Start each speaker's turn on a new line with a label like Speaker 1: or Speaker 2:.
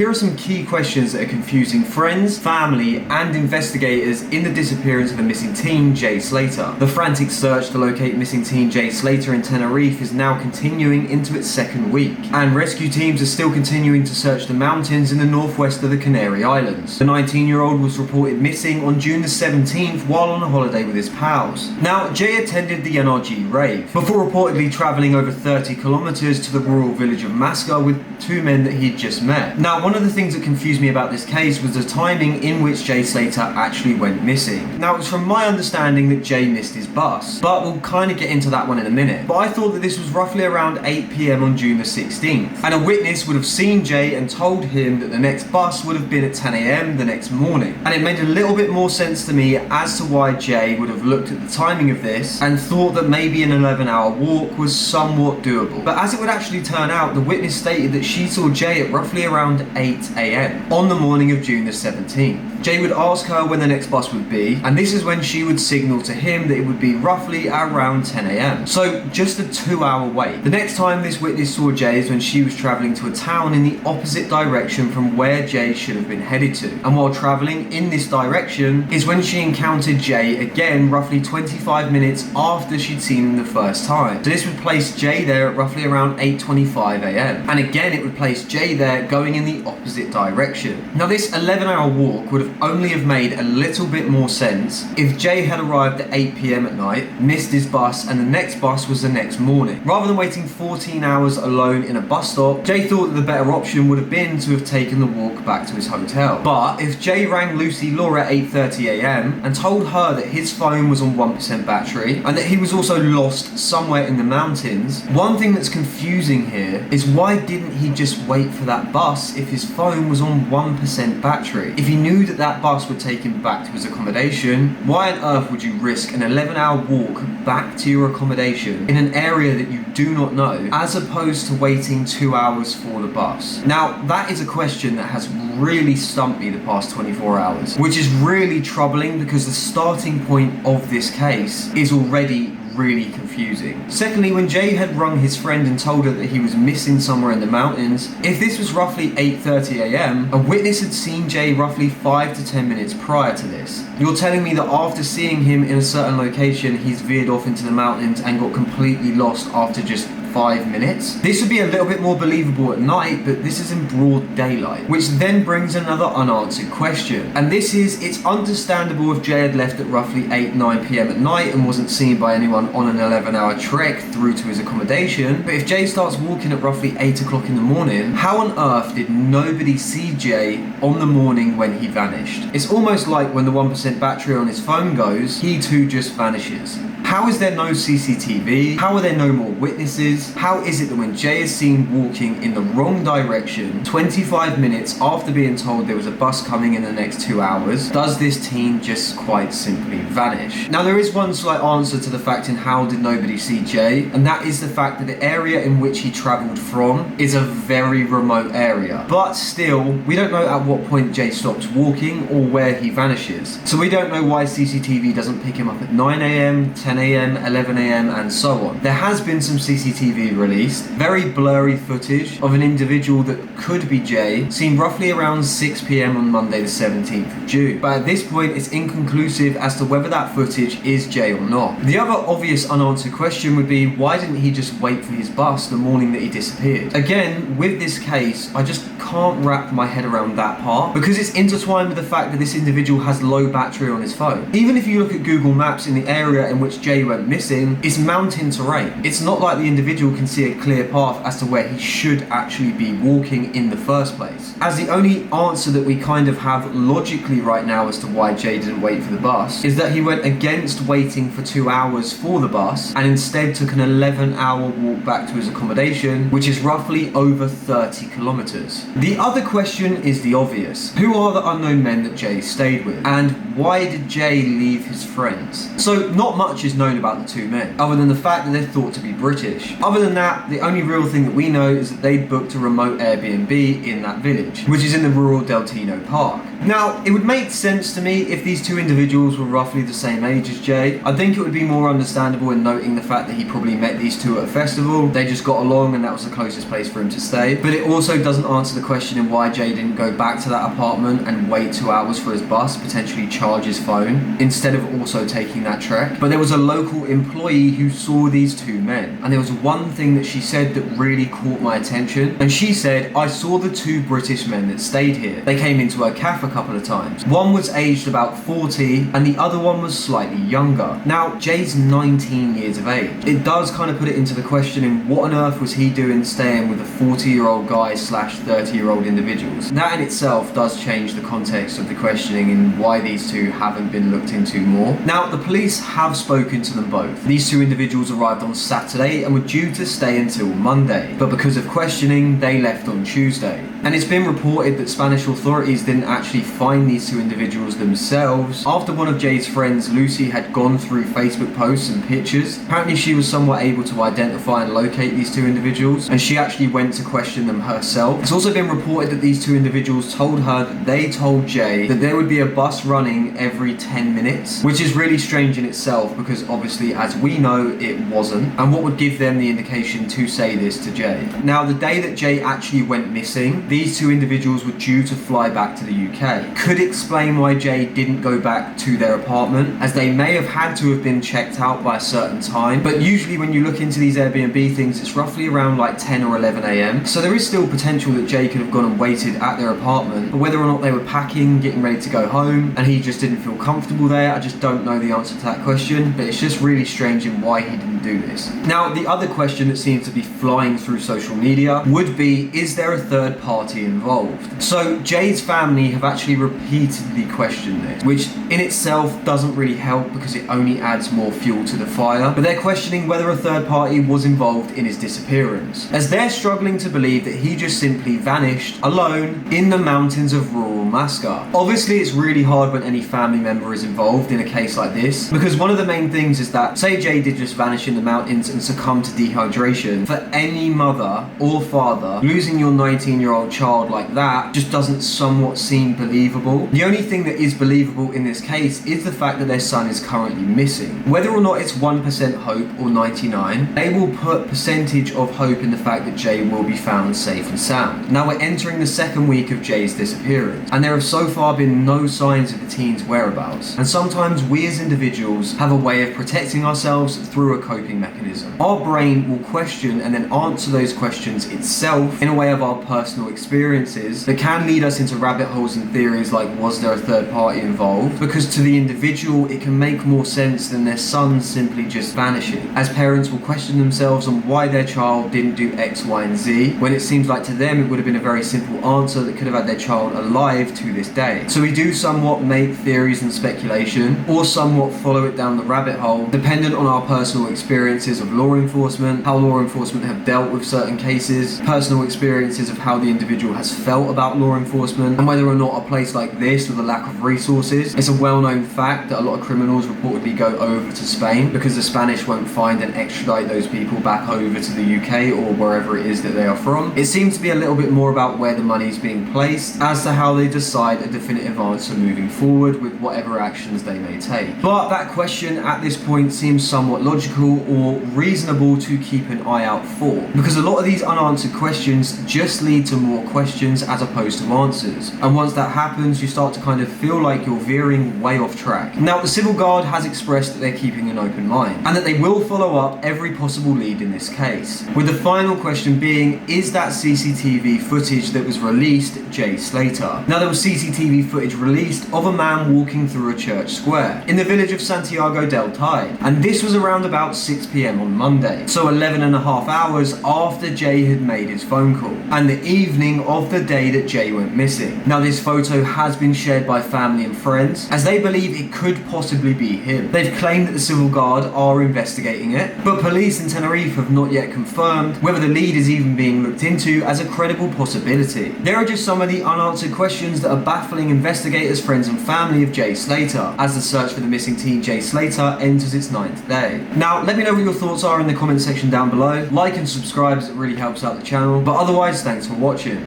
Speaker 1: Here are some key questions that are confusing friends, family, and investigators in the disappearance of the missing teen, Jay Slater. The frantic search to locate missing teen Jay Slater in Tenerife is now continuing into its second week, and rescue teams are still continuing to search the mountains in the northwest of the Canary Islands. The 19-year-old was reported missing on June the 17th while on a holiday with his pals. Now, Jay attended the NRG rave, before reportedly travelling over 30 kilometres to the rural village of Masca with two men that he'd just met. Now, one of the things that confused me about this case was the timing in which Jay Slater actually went missing. Now, it was from my understanding that Jay missed his bus, but we'll kind of get into that one in a minute. But I thought that this was roughly around 8 PM on June the 16th, and a witness would have seen Jay and told him that the next bus would have been at 10 AM the next morning. And it made a little bit more sense to me as to why Jay would have looked at the timing of this and thought that maybe an 11-hour walk was somewhat doable. But as it would actually turn out, the witness stated that she saw Jay at roughly around 8 AM on the morning of June the 17th. Jay would ask her when the next bus would be, and this is when she would signal to him that it would be roughly around 10 AM. So just a 2-hour wait. The next time this witness saw Jay is when she was travelling to a town in the opposite direction from where Jay should have been headed to. And while travelling in this direction is when she encountered Jay again roughly 25 minutes after she'd seen him the first time. So this would place Jay there at roughly around 8:25 AM. And again it would place Jay there going in the opposite direction. Now this 11-hour walk would have only have made a little bit more sense if Jay had arrived at 8 PM at night, missed his bus, and the next bus was the next morning. Rather than waiting 14 hours alone in a bus stop, Jay thought that the better option would have been to have taken the walk back to his hotel. But if Jay rang Lucy Laura at 8:30 AM and told her that his phone was on 1% battery and that he was also lost somewhere in the mountains, one thing that's confusing here is why didn't he just wait for that bus if his phone was on 1% battery? If he knew that that bus would take him back to his accommodation, why on earth would you risk an 11-hour walk back to your accommodation in an area that you do not know, as opposed to waiting 2 hours for the bus? Now, that is a question that has really stumped me the past 24 hours, which is really troubling because the starting point of this case is already really confusing. Secondly, when Jay had rung his friend and told her that he was missing somewhere in the mountains, if this was roughly 8:30 AM, a witness had seen Jay roughly 5 to 10 minutes prior to this. You're telling me that after seeing him in a certain location, he's veered off into the mountains and got completely lost after just 5 minutes? This would be a little bit more believable at night, but this is in broad daylight, which then brings another unanswered question. And this is, it's understandable if Jay had left at roughly 8-9 PM at night and wasn't seen by anyone on an 11-hour trek through to his accommodation, but if Jay starts walking at roughly 8 o'clock in the morning, how on earth did nobody see Jay on the morning when he vanished? It's almost like when the 1% battery on his phone goes, he too just vanishes. How is there no CCTV? How are there no more witnesses? How is it that when Jay is seen walking in the wrong direction 25 minutes after being told there was a bus coming in the next 2 hours, does this teen just quite simply vanish? Now, there is one slight answer to the fact in how did nobody see Jay, and that is the fact that the area in which he travelled from is a very remote area. But still, we don't know at what point Jay stops walking or where he vanishes. So we don't know why CCTV doesn't pick him up at 9 AM, 10 AM, 11 AM, and so on. There has been some CCTV released, very blurry footage of an individual that could be Jay, seen roughly around 6 PM on Monday the 17th of June. But at this point, it's inconclusive as to whether that footage is Jay or not. The other obvious unanswered question would be, why didn't he just wait for his bus the morning that he disappeared? Again, with this case, I just can't wrap my head around that part, because it's intertwined with the fact that this individual has low battery on his phone. Even if you look at Google Maps in the area in which Jay went missing, it's mountain terrain. It's not like the individual can see a clear path as to where he should actually be walking in the first place. As the only answer that we kind of have logically right now as to why Jay didn't wait for the bus is that he went against waiting for 2 hours for the bus and instead took an 11-hour walk back to his accommodation, which is roughly over 30 kilometers. The other question is the obvious. Who are the unknown men that Jay stayed with? And why did Jay leave his friends? So not much is known about the two men, other than the fact that they're thought to be British. Other than that, the only real thing that we know is that they booked a remote Airbnb in that village, which is in the rural Deltino Park. Now, it would make sense to me if these two individuals were roughly the same age as Jay. I think it would be more understandable in noting the fact that he probably met these two at a festival, they just got along and that was the closest place for him to stay. But it also doesn't answer the question in why Jay didn't go back to that apartment and wait 2 hours for his bus, potentially charge his phone, instead of also taking that trek. But there was a local employee who saw these two men, and there was one thing that she said that really caught my attention. And she said, "I saw the two British men that stayed here. They came into our cafe a couple of times. One was aged about 40 and the other one was slightly younger." Now, Jay's 19 years of age. It does kind of put it into the question in what on earth was he doing staying with a 40-year-old guy slash 30-year-old individuals. That in itself does change the context of the questioning and why these two haven't been looked into more. Now, the police have spoken to them both. These two individuals arrived on Saturday and were due to stay until Monday, but because of questioning, they left on Tuesday. And it's been reported that Spanish authorities didn't actually find these two individuals themselves after one of Jay's friends, Lucy, had gone through Facebook posts and pictures. Apparently she was somewhat able to identify and locate these two individuals, and she actually went to question them herself. It's also been reported that these two individuals told her that they told Jay that there would be a bus running every 10 minutes, which is really strange in itself because obviously, as we know, it wasn't. And what would give them the indication to say this to Jay? Now, the day that Jay actually went missing, these two individuals were due to fly back to the UK. Could explain why Jay didn't go back to their apartment, as they may have had to have been checked out by a certain time, but usually when you look into these Airbnb things, it's roughly around like 10 or 11 a.m. So there is still potential that Jay could have gone and waited at their apartment, but whether or not they were packing, getting ready to go home, and he just didn't feel comfortable there, I just don't know the answer to that question, but it's just really strange in why he didn't do this. Now, the other question that seems to be flying through social media would be, is there a third party involved? So Jay's family have actually repeatedly questioned this, which in itself doesn't really help because it only adds more fuel to the fire, but they're questioning whether a third party was involved in his disappearance, as they're struggling to believe that he just simply vanished alone in the mountains of rural Masca. Obviously, it's really hard when any family member is involved in a case like this, because one of the main things is that, say Jay did just vanish in the mountains and succumb to dehydration, for any mother or father, losing your 19-year-old child like that just doesn't somewhat seem believable. The only thing that is believable in this case is the fact that their son is currently missing. Whether or not it's 1% hope or 99, they will put percentage of hope in the fact that Jay will be found safe and sound. Now, we're entering the second week of Jay's disappearance, and there have so far been no signs of the teen's whereabouts. And sometimes we as individuals have a way of protecting ourselves through a coping mechanism. Our brain will question and then answer those questions itself in a way of our personal experiences that can lead us into rabbit holes and theories like, was there a third party involved? Because to the individual, it can make more sense than their son simply just vanishing, as parents will question themselves on why their child didn't do X, Y, and Z, when it seems like to them it would have been a very simple answer that could have had their child alive to this day. So we do somewhat make theories and speculation, or somewhat follow it down the rabbit hole, dependent on our personal experiences of law enforcement, how law enforcement have dealt with certain cases, personal experiences of how the individual has felt about law enforcement, and whether or not a place like this with a lack of resources. It's a well-known fact that a lot of criminals reportedly go over to Spain because the Spanish won't find and extradite those people back over to the UK or wherever it is that they are from. It seems to be a little bit more about where the money's being placed as to how they decide a definitive answer moving forward with whatever actions they may take. But that question at this point seems somewhat logical or reasonable to keep an eye out for, because a lot of these unanswered questions just lead to more questions as opposed to answers, and once that happens you start to kind of feel like you're veering way off track. Now, the Civil Guard has expressed that they're keeping an open mind and that they will follow up every possible lead in this case, with the final question being, is that CCTV footage that was released Jay SLATER? Now, there was CCTV footage released of a man walking through a church square in the village of Santiago del Tide, and this was around about 6 p.m. on Monday, so 11 and a half hours after Jay had made his phone call, and the evening of the day that Jay went missing. Now, this photo has been shared by family and friends, as they believe it could possibly be him. They've claimed that the Civil Guard are investigating it, but police in Tenerife have not yet confirmed whether the lead is even being looked into as a credible possibility. There are just some of the unanswered questions that are baffling investigators, friends and family of Jay SLATER, as the search for the missing teen Jay SLATER enters its 9th day. Now, let me know what your thoughts are in the comment section down below. Like and subscribe as it really helps out the channel, but otherwise, thanks for watching.